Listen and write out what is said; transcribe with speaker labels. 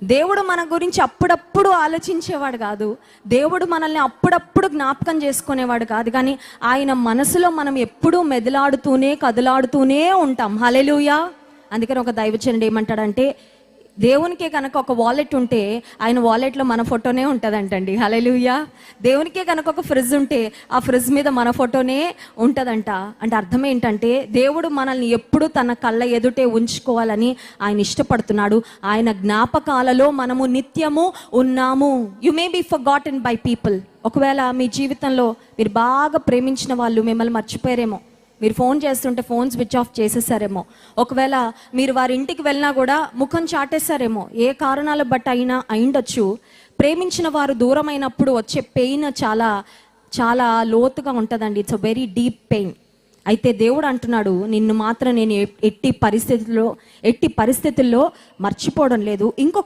Speaker 1: దేవుడు మన గురించి అప్పుడప్పుడు ఆలోచించేవాడు కాదు. దేవుడు మనల్ని అప్పుడప్పుడు జ్ఞాపకం చేసుకునేవాడు కాదు. కానీ ఆయన మనసులో మనం ఎప్పుడూ మెదలాడుతూనే కదలాడుతూనే ఉంటాం. హల్లెలూయా. అందుకని ఒక దైవజనుడు ఏమంటాడంటే, దేవునికే కనుక ఒక వాలెట్ ఉంటే ఆయన వాలెట్లో మన ఫోటోనే ఉంటుందంటండి. హల్లెలూయా. దేవునికే కనుక ఒక ఫ్రిడ్జ్ ఉంటే ఆ ఫ్రిడ్జ్ మీద మన ఫోటోనే ఉంటుందంట. అంటే అర్థం ఏంటంటే, దేవుడు మనల్ని ఎప్పుడు తన కళ్ళ ఎదుటే ఉంచుకోవాలని ఆయన ఇష్టపడుతున్నాడు. ఆయన జ్ఞాపకాలలో మనము నిత్యము ఉన్నాము. You may be forgotten by people. ఒకవేళ మీ జీవితంలో మీరు బాగా ప్రేమించిన వాళ్ళు మిమ్మల్ని మర్చిపోయారేమో. మీరు ఫోన్ చేస్తుంటే ఫోన్ స్విచ్ ఆఫ్ చేసేసారేమో. ఒకవేళ మీరు వారి ఇంటికి వెళ్ళినా కూడా ముఖం చాటేశారేమో. ఏ కారణాల బట్టి అయినా అయిండొచ్చు. ప్రేమించిన వారు దూరం అయినప్పుడు వచ్చే పెయిన్ చాలా చాలా లోతుగా ఉంటుందండి. It's a very deep pain. అయితే దేవుడు అంటున్నాడు, నిన్ను మాత్రం నేను ఎట్టి పరిస్థితుల్లో మర్చిపోవడం లేదు. ఇంకొక